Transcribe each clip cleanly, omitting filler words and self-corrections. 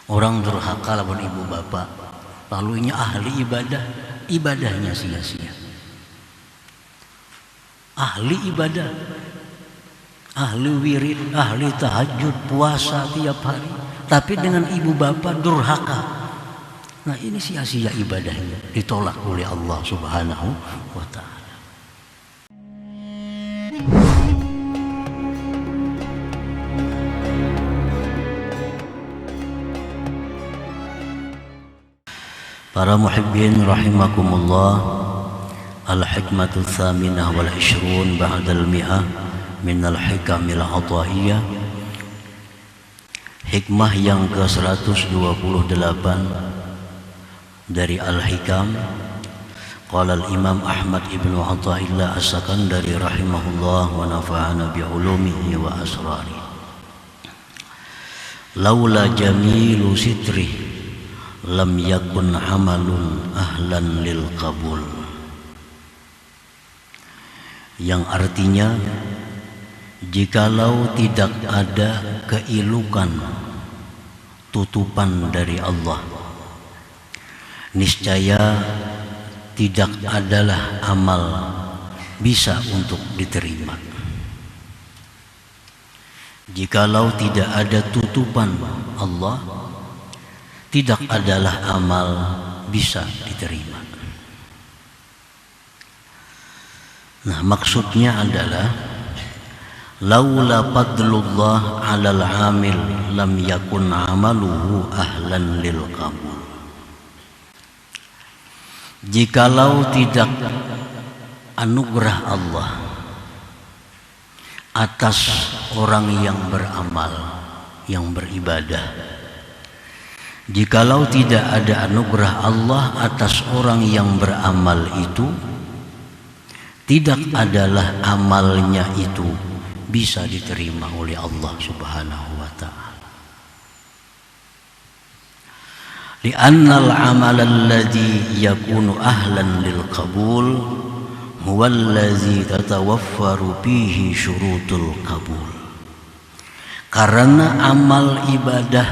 Orang durhaka lawan ibu bapak, lalu ahli ibadah, ibadahnya sia-sia. Ahli ibadah, ahli wirid, ahli tahajud, puasa tiap hari, tapi dengan ibu bapak durhaka. Nah ini sia-sia ibadahnya, ditolak oleh Allah Subhanahu wa ta'ala. Para muhibbin rahimakumullah, al-hikmatu tsaminah wal 'ishrun ba'dal mi'ah min al-hikamil 'ataiyah. Hikmah yang ke-128 dari Al-Hikam. Qala al-Imam Ahmad ibn Athaillah As-Sakandari rahimahullah wa nafa'ana bi 'ulumihi wa asrarihi. Laula jamilu sitri lam yakun amalun ahlan lil qabul. Yang artinya, jikalau tidak ada keilukan tutupan dari Allah, niscaya tidak adalah amal bisa untuk diterima. Jikalau tidak ada tutupan Allah, tidak adalah amal bisa diterima. Nah, maksudnya adalah laula fadlullah 'alal 'amil lam yakun 'amaluhu ahlan lil qabul. Jikalau tidak anugerah Allah atas orang yang beramal, yang beribadah, jikalau tidak ada anugerah Allah atas orang yang beramal itu, tidak adalah amalnya itu bisa diterima oleh Allah Subhanahu wa ta'ala. Li'anna al-amal alladhi yakunu ahlan lil qabul huwa alladhi tatawaffaru fihi syurutul qabul. Karena amal ibadah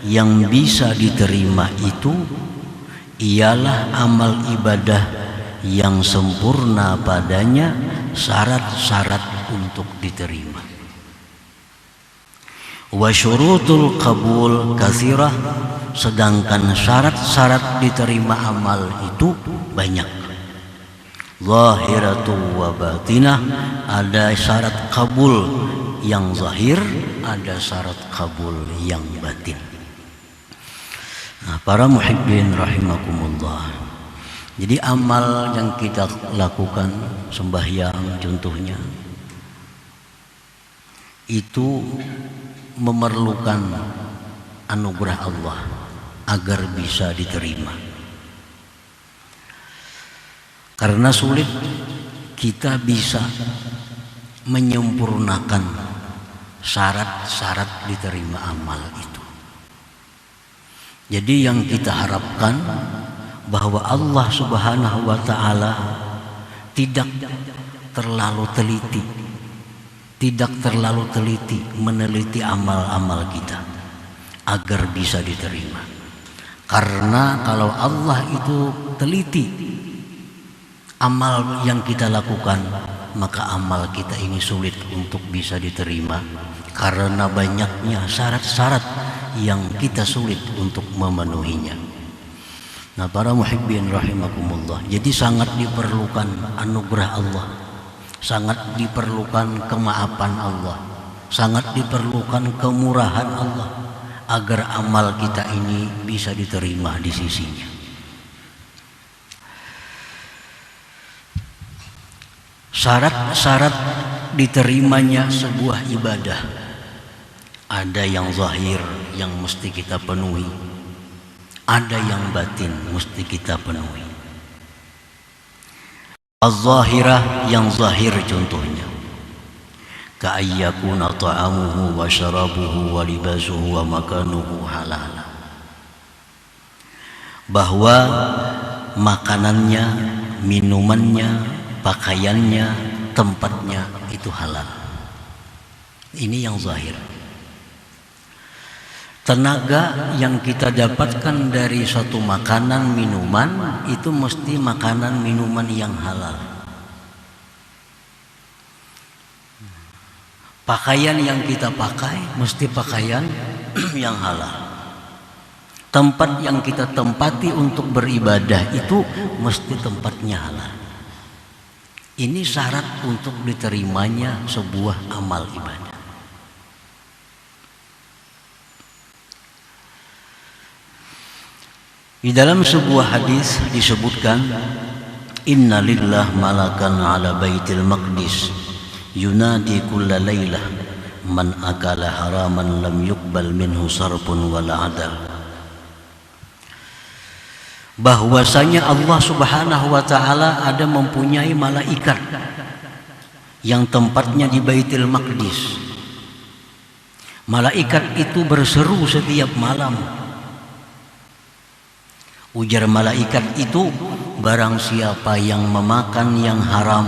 yang bisa diterima itu ialah amal ibadah yang sempurna padanya syarat-syarat untuk diterima. Wa syurutul qabul katsirah, sedangkan syarat-syarat diterima amal itu banyak. Zahiratu wa batinah, ada syarat kabul yang zahir, ada syarat kabul yang batin. Nah, para muhibbin rahimakumullah, jadi amal yang kita lakukan, sembahyang contohnya, itu memerlukan anugerah Allah agar bisa diterima. Karena sulit kita bisa menyempurnakan syarat-syarat diterima amal itu. Jadi yang kita harapkan bahwa Allah Subhanahu wa ta'ala tidak terlalu teliti meneliti amal-amal kita agar bisa diterima. Karena kalau Allah itu teliti amal yang kita lakukan, maka amal kita ini sulit untuk bisa diterima karena banyaknya syarat-syarat yang kita sulit untuk memenuhinya. Nah, para muhibbin rahimakumullah, jadi sangat diperlukan anugerah Allah, sangat diperlukan kemaafan Allah, sangat diperlukan kemurahan Allah agar amal kita ini bisa diterima di sisinya. Syarat-syarat diterimanya sebuah ibadah ada yang zahir yang mesti kita penuhi, ada yang batin mesti kita penuhi. Az-zahirah, yang zahir contohnya ka'ayyakuna ta'amuhu wa syarabuhu wa libasuhu wa makanuhu halal, bahwa makanannya, minumannya, pakaiannya, tempatnya itu halal. Ini yang zahir. tenaga yang kita dapatkan dari suatu makanan minuman itu mesti makanan minuman yang halal. Pakaian yang kita pakai mesti pakaian yang halal. Tempat yang kita tempati untuk beribadah itu mesti tempatnya halal. Ini syarat untuk diterimanya sebuah amal ibadah. Di dalam sebuah hadis disebutkan, inna lillah malakan ala baitil maqdis yunadi kulla laylah man akala haraman lam yuqbal minhu sarfun wala adal. Bahwasanya Allah Subhanahu wa taala ada mempunyai malaikat yang tempatnya di Baitul Maqdis. Malaikat itu berseru setiap malam. Ujar malaikat itu, barang siapa yang memakan yang haram,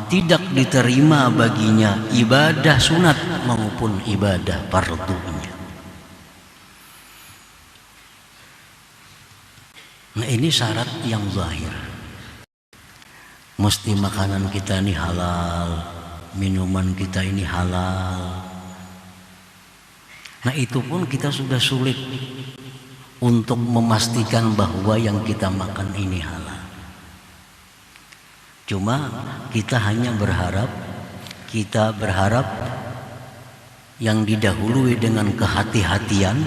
tidak diterima baginya ibadah sunat maupun ibadah fardunya. Nah, ini syarat yang zahir. Mesti makanan kita ini halal, minuman kita ini halal. Nah, itu pun kita sudah sulit untuk memastikan bahwa yang kita makan ini halal. Cuma kita hanya berharap, yang didahului dengan kehati-hatian,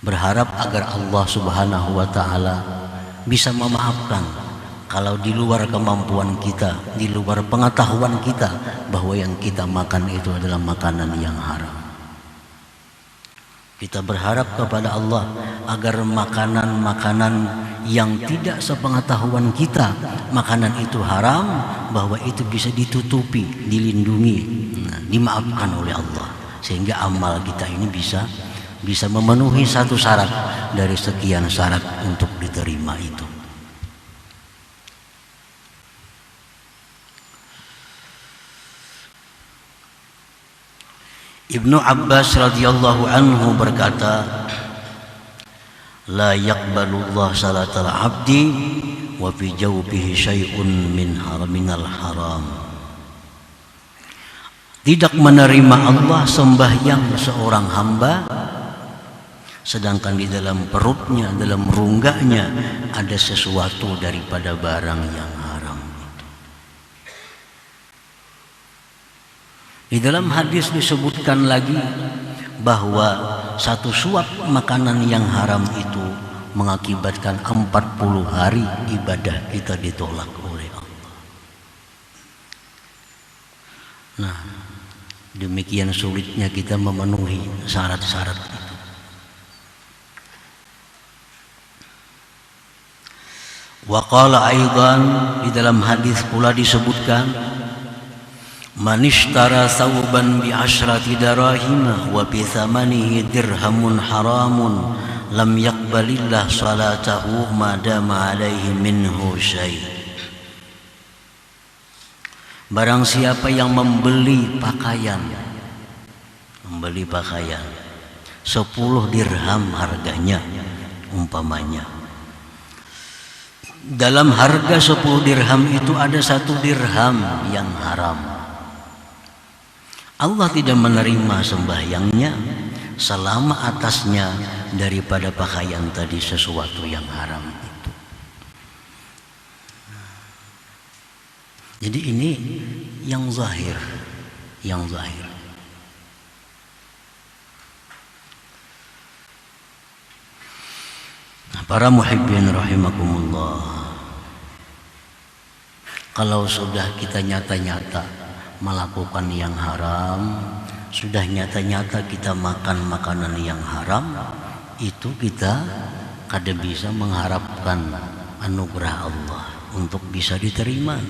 berharap agar Allah Subhanahu wa taala bisa memaafkan kalau di luar kemampuan kita, di luar pengetahuan kita bahwa yang kita makan itu adalah makanan yang haram. Kita berharap kepada Allah agar makanan-makanan yang tidak sepengetahuan kita, makanan itu haram, bahwa itu bisa ditutupi, dilindungi, dimaafkan oleh Allah, sehingga amal kita ini bisa memenuhi satu syarat dari sekian syarat untuk diterima itu. Ibnu Abbas radhiyallahu anhu berkata, la yaqbalullah salatal abdi wa fi jawbihi syai'un minal haram. Tidak menerima Allah sembahyang seorang hamba sedangkan di dalam perutnya, dalam rongganya ada sesuatu daripada barang yang haram. Di dalam hadis disebutkan lagi bahwa satu suap makanan yang haram itu mengakibatkan 40 hari ibadah kita ditolak oleh Allah. Nah, demikian sulitnya kita memenuhi syarat-syarat itu. Wa qala aidan, di dalam hadis pula disebutkan, man ishtara thawban bi asyrati darahima wa bi thamanihi dirhamun haramun lam yaqbalillah salatahu ma dama alaihi minhu syai'. Barang siapa yang membeli pakaian 10 dirham harganya umpamanya, dalam harga 10 dirham itu ada 1 dirham yang haram, Allah tidak menerima sembahyangnya selama atasnya daripada pakaian tadi sesuatu yang haram itu. Jadi ini yang zahir, Para muhibbin rahimakumullah, kalau sudah kita nyata-nyata melakukan yang haram, sudah nyata-nyata kita makan makanan yang haram, itu kita kada bisa mengharapkan anugerah Allah untuk bisa diterima,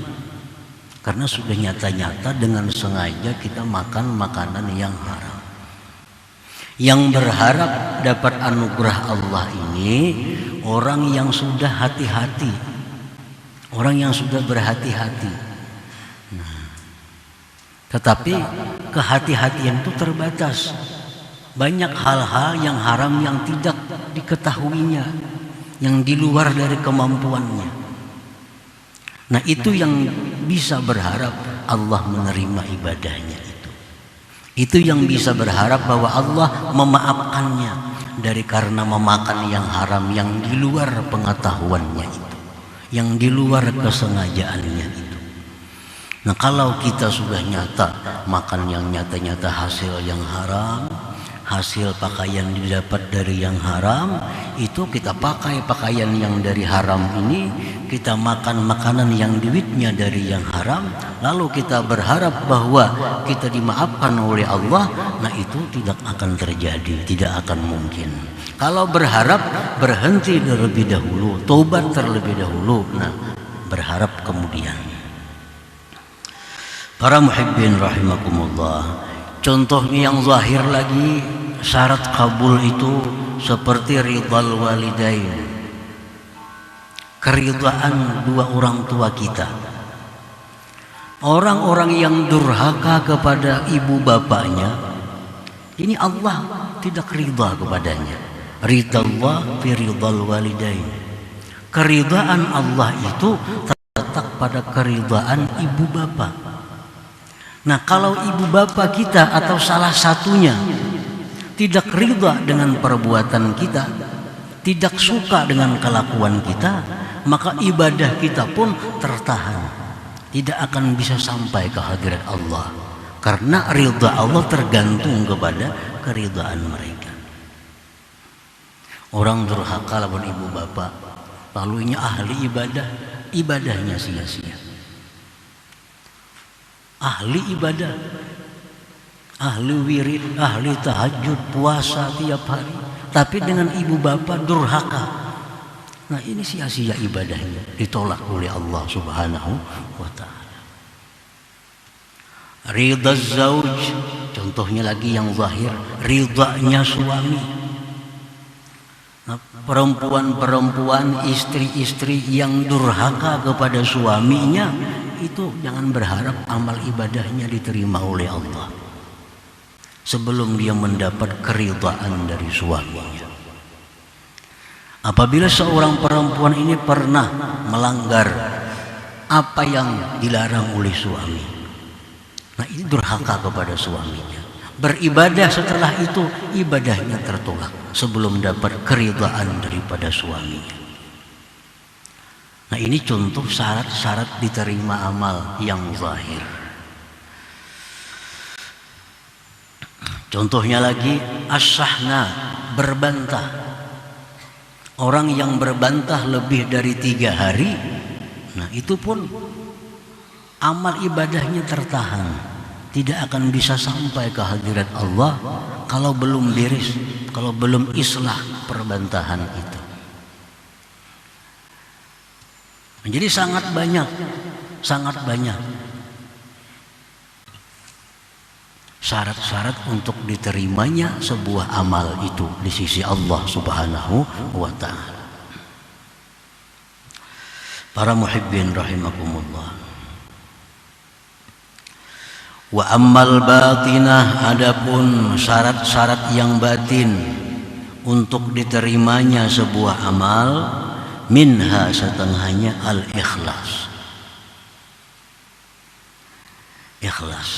karena sudah nyata-nyata dengan sengaja kita makan makanan yang haram. Yang berharap dapat anugerah Allah ini orang yang sudah hati-hati, orang yang sudah berhati-hati. Tetapi kehati-hatian itu terbatas. Banyak hal-hal yang haram yang tidak diketahuinya, yang di luar dari kemampuannya. Nah, itu yang bisa berharap Allah menerima ibadahnya itu. Itu yang bisa berharap bahwa Allah memaafkannya dari karena memakan yang haram yang di luar pengetahuannya itu, yang di luar kesengajaannya itu. Nah, kalau kita sudah nyata makan yang nyata-nyata hasil yang haram, hasil pakaian didapat dari yang haram, itu kita pakai pakaian yang dari haram ini, kita makan makanan yang duitnya dari yang haram, lalu kita berharap bahwa kita dimaafkan oleh Allah. Nah, itu tidak akan terjadi, tidak akan mungkin. Kalau berharap, berhenti terlebih dahulu, tobat terlebih dahulu, nah berharap kemudian. Para muhibbin rahimakumullah, contohnya yang zahir lagi, syarat kabul itu seperti ridhal walidain, keridhaan dua orang tua kita. Orang-orang yang durhaka kepada ibu bapaknya, ini Allah tidak ridha kepadanya. Ridallah fi ridhal walidain. Keridhaan Allah itu terletak pada keridhaan ibu bapak. Nah, kalau ibu bapak kita atau salah satunya tidak ridha dengan perbuatan kita, tidak suka dengan kelakuan kita, maka ibadah kita pun tertahan, tidak akan bisa sampai ke hadirat Allah, karena ridha Allah tergantung kepada keridhaan mereka. Orang durhaka lawan ibu bapak, lalu ini ahli ibadah, ibadahnya sia-sia. Ahli ibadah, ahli wirid, ahli tahajud, puasa tiap hari, tapi dengan ibu bapak durhaka. Nah, ini sia-sia ibadahnya, ditolak oleh Allah Subhanahu wa ta'ala. Ridha zauj, contohnya lagi yang zahir, ridhanya suami. Nah, perempuan-perempuan, istri-istri yang durhaka kepada suaminya, itu jangan berharap amal ibadahnya diterima oleh Allah sebelum dia mendapat keridhaan dari suaminya. Apabila seorang perempuan ini pernah melanggar apa yang dilarang oleh suami, nah ini durhaka kepada suaminya. Beribadah setelah itu ibadahnya tertolak sebelum dapat keridhaan daripada suaminya. Nah, ini contoh syarat-syarat diterima amal yang zahir. Contohnya lagi as-sahna, berbantah. Orang yang berbantah lebih dari 3 hari, nah itu pun amal ibadahnya tertahan, tidak akan bisa sampai ke hadirat Allah kalau belum beres, kalau belum islah perbantahan itu. Jadi sangat banyak syarat-syarat untuk diterimanya sebuah amal itu di sisi Allah Subhanahu wa ta'ala. Para muhibbin rahimakumullah. Wa ammal batinah, adapun syarat-syarat yang batin untuk diterimanya sebuah amal, minha setengahnya al-ikhlas. Ikhlas.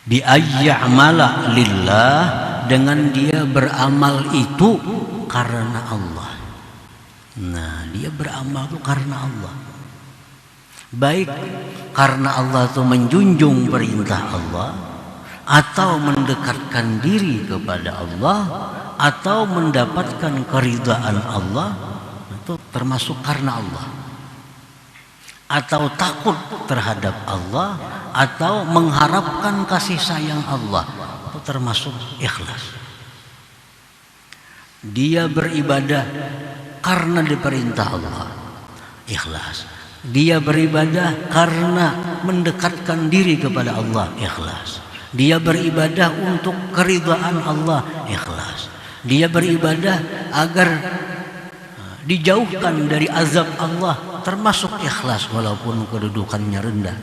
Bi ayya'mala lillah, dengan dia beramal itu karena Allah. Nah, dia beramal itu karena Allah. Baik karena Allah itu menjunjung perintah Allah, atau mendekatkan diri kepada Allah, atau mendapatkan keridhaan Allah, itu termasuk karena Allah. Atau takut terhadap Allah, atau mengharapkan kasih sayang Allah, itu termasuk ikhlas. Dia beribadah karena diperintah Allah, ikhlas. Dia beribadah karena mendekatkan diri kepada Allah, ikhlas. Dia beribadah untuk keridhaan Allah, ikhlas. Dia beribadah agar dijauhkan dari azab Allah, termasuk ikhlas walaupun kedudukannya rendah.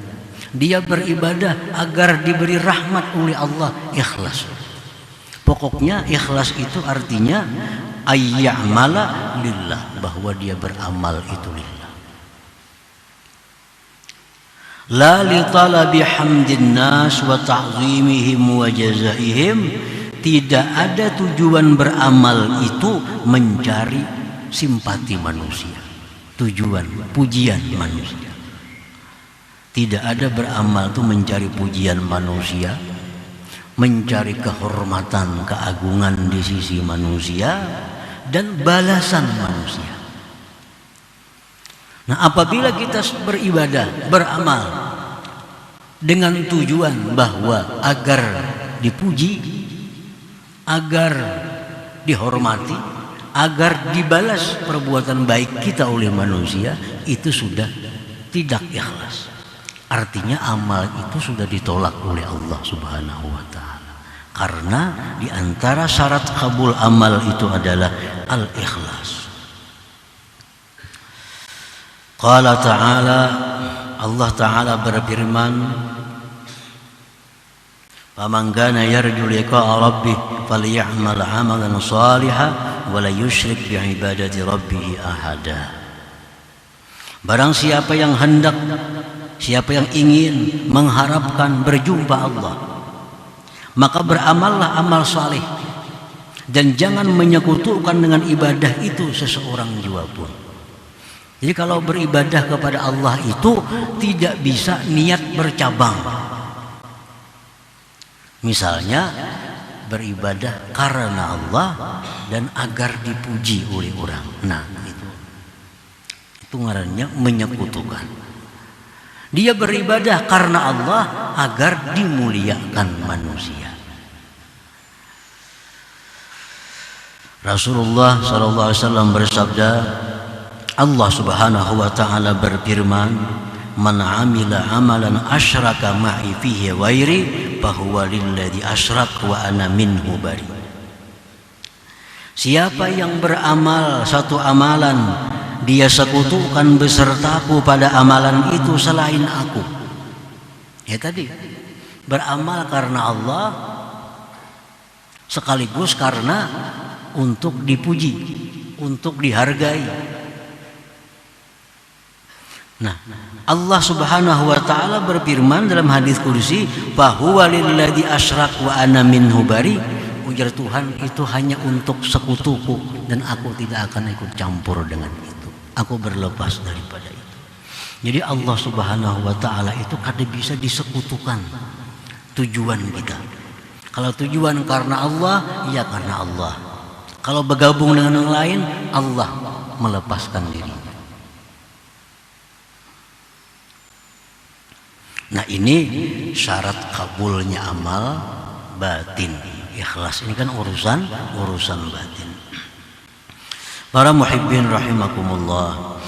Dia beribadah agar diberi rahmat oleh Allah, ikhlas. Pokoknya ikhlas itu artinya ayya'mala lillah, bahwa dia beramal itu lillah. La li talabi hamdin nas wa ta'zimihim wa jazaihim. Tidak ada tujuan beramal itu mencari simpati manusia, tujuan pujian manusia. Tidak ada beramal itu mencari pujian manusia, mencari kehormatan, keagungan di sisi manusia, dan balasan manusia. Nah, apabila kita beribadah, beramal dengan tujuan bahwa agar dipuji, agar dihormati, agar dibalas perbuatan baik kita oleh manusia, itu sudah tidak ikhlas. Artinya amal itu sudah ditolak oleh Allah Subhanahu wa ta'ala. Karena di antara syarat kabul amal itu adalah al-ikhlas. Qala ta'ala, Allah Ta'ala berfirman, "Faman kana yarju liqa'a rabbih falya'mal 'amalan shalihan wa la yusyrik bi ibadati rabbih ahada." Barang siapa yang hendak, siapa yang ingin mengharapkan berjumpa Allah, maka beramallah amal saleh dan jangan menyekutukan dengan ibadah itu seseorang jua pun. Jadi kalau beribadah kepada Allah itu tidak bisa niat bercabang. Misalnya beribadah karena Allah dan agar dipuji oleh orang. Nah, itu ngarannya menyekutukan. Dia beribadah karena Allah agar dimuliakan manusia. Rasulullah SAW bersabda, Allah Subhanahu wa ta'ala berfirman, "Man 'amila 'amalan asyraka ma'i fihi ghairi fahuwa lilladzi asyrak wa ana minhu bari." Siapa yang beramal satu amalan, dia sekutukan besertaku pada amalan itu selain aku. Ya tadi, beramal karena Allah sekaligus karena untuk dipuji, untuk dihargai. Nah, Allah Subhanahu wa ta'ala berfirman dalam hadis qudsi, "Fahuwa lilladzi asyrak wa ana minhu bari." Ujar Tuhan, itu hanya untuk sekutuku dan aku tidak akan ikut campur dengan itu. Aku berlepas daripada itu. Jadi Allah Subhanahu wa ta'ala itu kada bisa disekutukan tujuan kita. Kalau tujuan karena Allah, ya karena Allah. Kalau bergabung dengan yang lain, Allah melepaskan diri. Nah, ini syarat kabulnya amal batin. Ikhlas ini kan urusan batin. Para muhibbin rahimakumullah.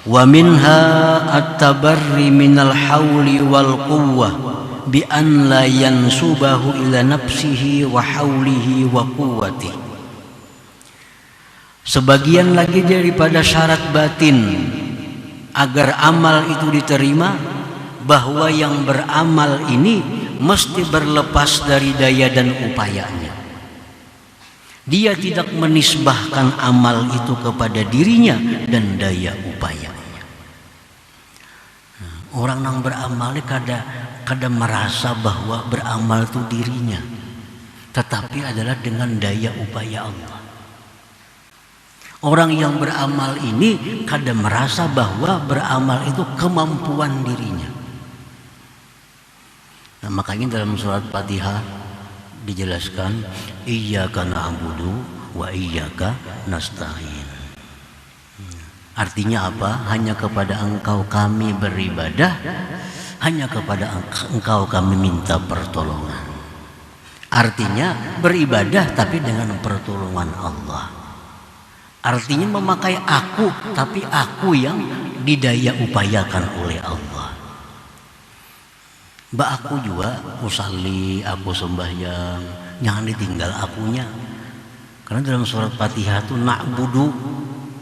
Wa minha at-tabarri minal hawli wal quwwah bi an la yansubahu ila nafsihi wa hawlihi wa quwwati. Sebagian lagi daripada syarat batin agar amal itu diterima, bahwa yang beramal ini mesti berlepas dari daya dan upayanya. Dia tidak menisbahkan amal itu kepada dirinya dan daya upayanya. Orang yang beramal kada merasa bahwa beramal itu dirinya, tetapi adalah dengan daya upaya Allah. Orang yang beramal ini kada merasa bahwa beramal itu kemampuan dirinya. Nah, makanya dalam surat Fatihah dijelaskan, iyyaka na'budu wa iyyaka nasta'in. Artinya apa? Hanya kepada Engkau kami beribadah, hanya kepada Engkau kami minta pertolongan. Artinya beribadah tapi dengan pertolongan Allah. Artinya memakai aku, tapi aku yang didaya upayakan oleh Allah. Mbak, aku juga usalli, aku sembahyang, jangan ditinggal akunya. Karena dalam surat Fatihah itu na'budu,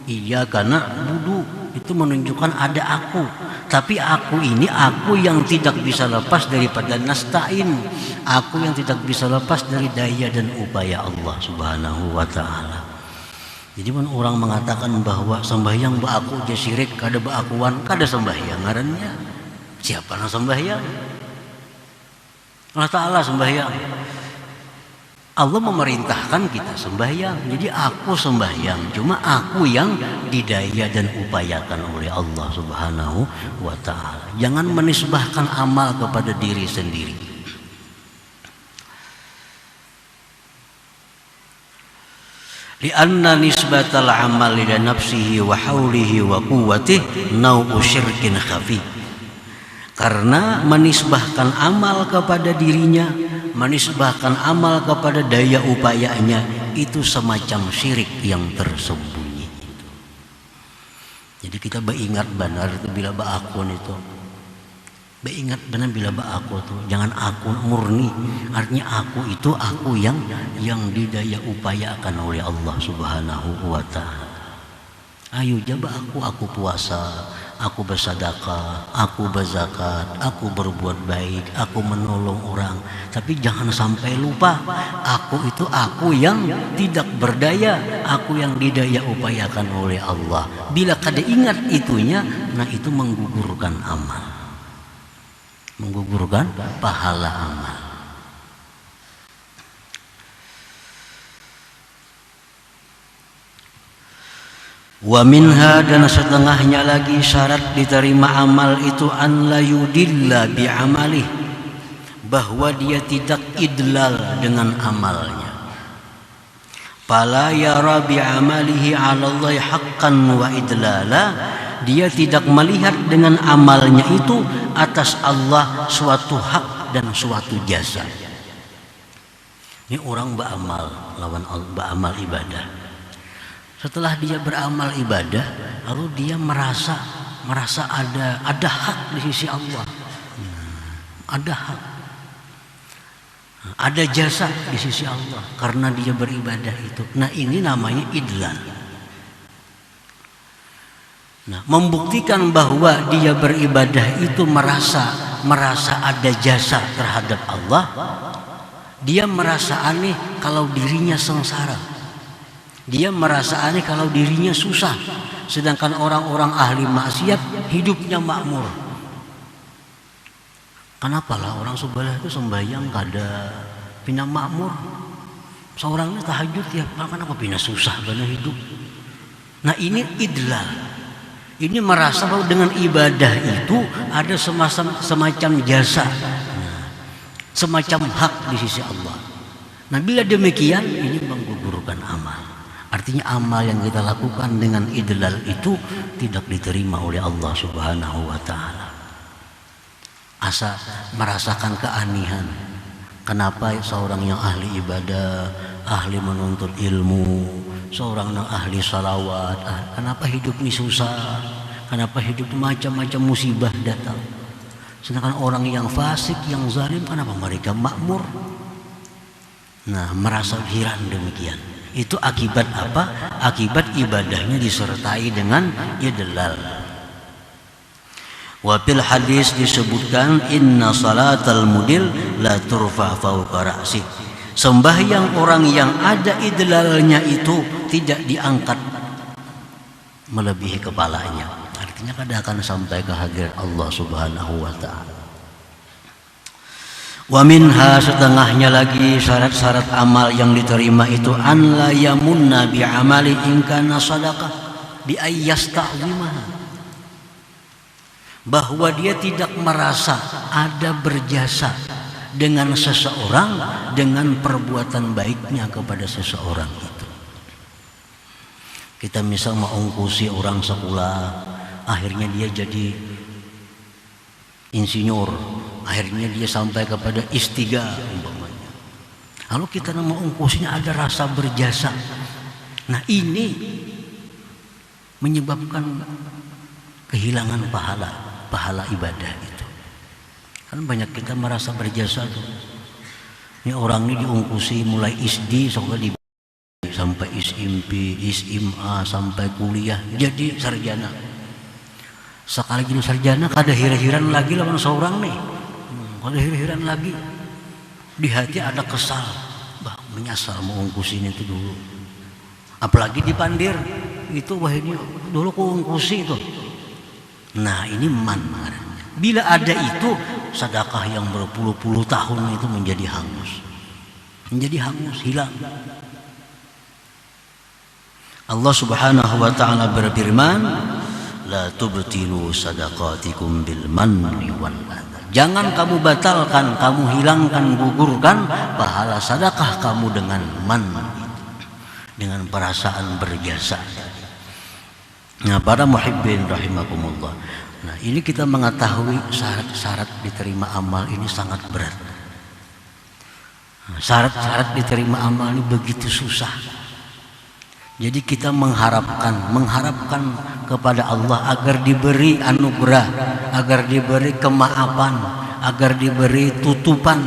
iyyaka na'budu, itu menunjukkan ada aku. Tapi aku ini, aku yang tidak bisa lepas daripada nasta'in. Aku yang tidak bisa lepas dari daya dan upaya Allah Subhanahu wa ta'ala. Jadi pun orang mengatakan bahwa sembahyang ba aku je syirik, kada ba akuan, kada sembahyang ngarannya. Siapa yang sembahyang? Allah Ta'ala sembahyang. Allah memerintahkan kita sembahyang. Jadi aku sembahyang, cuma aku yang didaya dan upayakan oleh Allah Subhanahu wa ta'ala. Jangan menisbahkan amal kepada diri sendiri. Lianna nisbatal amal ila nafsihi wa haulihi wa quwwatihi nau'u syirkin khafi. Karena menisbahkan amal kepada dirinya, menisbahkan amal kepada daya upayanya, itu semacam syirik yang tersembunyi. Jadi kita beringat benar itu bila bakun itu, beringat benar bila bakun itu, jangan aku murni. Artinya aku itu aku yang didaya upayakan oleh Allah Subhanahu wa ta'ala. Ayo jaba aku puasa, aku bersedekah, aku berzakat, aku berbuat baik, aku menolong orang. Tapi jangan sampai lupa, aku itu aku yang tidak berdaya, aku yang didaya upayakan oleh Allah. Bila kada ingat itunya, nah itu menggugurkan amal, menggugurkan pahala amal. Wa minha, dan setengahnya lagi syarat diterima amal itu an la yudilla bi amalih, bahwa dia tidak idlal dengan amalnya. Fala yara bi amalihi 'ala Allah haqqan wa idlala, dia tidak melihat dengan amalnya itu atas Allah suatu hak dan suatu jasa. Ini orang beramal lawan beramal ibadah. Setelah dia beramal ibadah, lalu dia merasa ada hak di sisi Allah, ada hak, ada jasa di sisi Allah karena dia beribadah itu. Nah ini namanya idlal. Nah, membuktikan bahwa dia beribadah itu merasa ada jasa terhadap Allah. Dia merasa aneh kalau dirinya sengsara. Dia merasa aneh kalau dirinya susah, sedangkan orang-orang ahli maksiat hidupnya makmur. Kenapa lah orang sebelah itu sembahyang kada pina makmur, seorangnya tahajud ya, kenapa pina susah benar hidup? Nah ini idlal, ini merasa bahwa dengan ibadah itu ada semacam jasa, semacam hak di sisi Allah. Nah bila demikian, ini menggugurkan amal. Artinya amal yang kita lakukan dengan idlal itu tidak diterima oleh Allah Subhanahu wa ta'ala. Asa merasakan keanehan. Kenapa seorang yang ahli ibadah, ahli menuntut ilmu, seorang yang ahli salawat, kenapa hidup ini susah? Kenapa hidup macam-macam musibah datang? Sedangkan orang yang fasik, yang zalim, kenapa mereka makmur? Nah, merasa heran demikian. Itu akibat apa? Akibat ibadahnya disertai dengan idlal. Wa fil hadis disebutkan inna salatal mudil la turfa fawqa ra'si. Sembahyang orang yang ada idlalnya itu tidak diangkat melebihi kepalanya. Artinya kada akan sampai ke hadirat Allah Subhanahu wa ta'ala. Wa minha, setengahnya lagi syarat-syarat amal yang diterima itu an la yamunna bi amali in kana sadaqah bi ayyasta'zimah, bahwa dia tidak merasa ada berjasa dengan seseorang dengan perbuatan baiknya kepada seseorang itu. Kita misal mengungkusi orang sekolah, akhirnya dia jadi insinyur, akhirnya dia sampai kepada S3 umpamanya. Lalu kita mau ungkusnya ada rasa berjasa. Nah ini menyebabkan kehilangan pahala ibadah itu. Kan banyak kita merasa berjasa tuh. Ini orang ini diungkusi mulai SD sampai SMP, SMA, sampai kuliah jadi sarjana. Sekali jadi sarjana kada hira-hiran lagi lawan seorang nih. Kada hira-hiran lagi. Di hati ada kesal, bah menyesal mau ungkusin itu dulu. Apalagi dipandir itu wah ini dulu ku ungkusi itu. Nah ini man. Bila ada itu sedekah yang berpuluh-puluh tahun itu menjadi hangus. Menjadi hangus, hilang. Allah Subhanahu wa taala berfirman, la tubtilu sadaqatikum bil manni wal adha. Jangan kamu batalkan, kamu hilangkan, gugurkan pahala sedekah kamu dengan man, dengan perasaan berjasa. Nah, para muhibbin rahimakumullah. Nah, ini kita mengetahui syarat-syarat diterima amal ini sangat berat. Nah, syarat-syarat diterima amal ini begitu susah. Jadi kita mengharapkan kepada Allah agar diberi anugerah, agar diberi kemaafan, agar diberi tutupan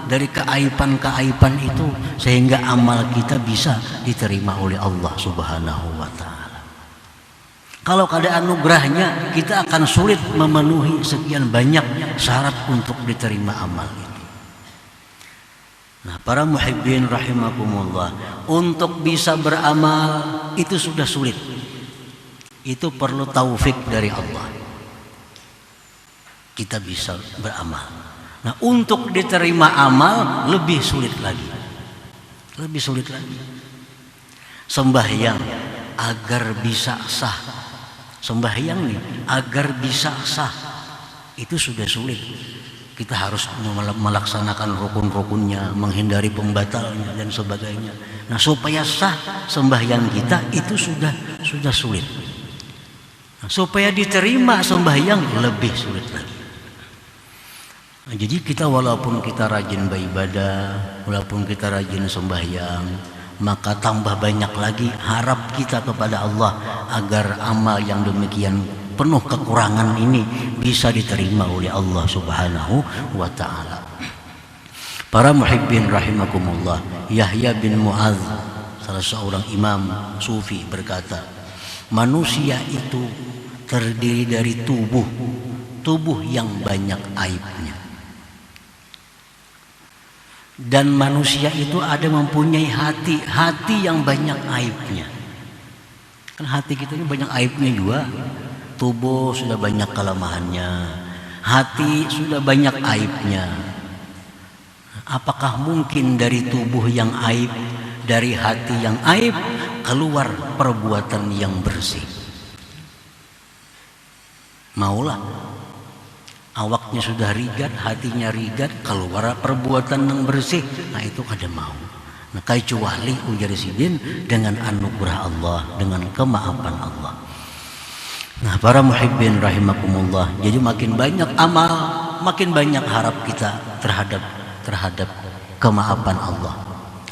dari keaiban-keaiban itu sehingga amal kita bisa diterima oleh Allah Subhanahu wa taala. Kalau kada anugerahnya, kita akan sulit memenuhi sekian banyak syarat untuk diterima amal itu. Nah, para muhibbin rahimakumullah, untuk bisa beramal itu sudah sulit. Itu perlu taufik dari Allah. Kita bisa beramal. Nah, untuk diterima amal lebih sulit lagi. Lebih sulit lagi. Sembahyang agar bisa sah. Sembahyang nih agar bisa sah. Itu sudah sulit. Kita harus melaksanakan rukun-rukunnya, menghindari pembatalnya dan sebagainya. Nah, supaya sah sembahyang kita itu sudah sulit. Nah, supaya diterima sembahyang lebih sulit lagi. Nah, jadi kita walaupun kita rajin beribadah, walaupun kita rajin sembahyang, maka tambah banyak lagi harap kita kepada Allah agar amal yang demikian penuh kekurangan ini bisa diterima oleh Allah Subhanahu wa taala. Para muhibbin rahimakumullah, Yahya bin Mu'adz, salah seorang imam sufi, berkata, manusia itu terdiri dari tubuh yang banyak aibnya. Dan manusia itu ada mempunyai hati yang banyak aibnya. Kan hati kita ini banyak aibnya juga. Tubuh sudah banyak kelemahannya, hati sudah banyak aibnya. Apakah mungkin dari tubuh yang aib, dari hati yang aib, keluar perbuatan yang bersih? Maulah. Awaknya sudah rigat, hatinya rigat, keluar perbuatan yang bersih. Nah, itu kada mau. Nah, kecuali ujar sidin dengan anugerah Allah, dengan kemaafan Allah. Nah, para muhibbin rahimakumullah, jadi makin banyak amal, makin banyak harap kita terhadap kemaafan Allah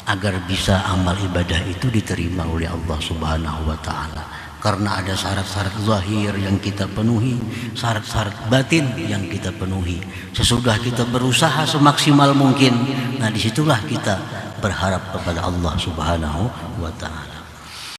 agar bisa amal ibadah itu diterima oleh Allah Subhanahu wa taala. Karena ada syarat-syarat zahir yang kita penuhi, syarat-syarat batin yang kita penuhi. Sesudah kita berusaha semaksimal mungkin, nah disitulah kita berharap kepada Allah Subhanahu wa taala.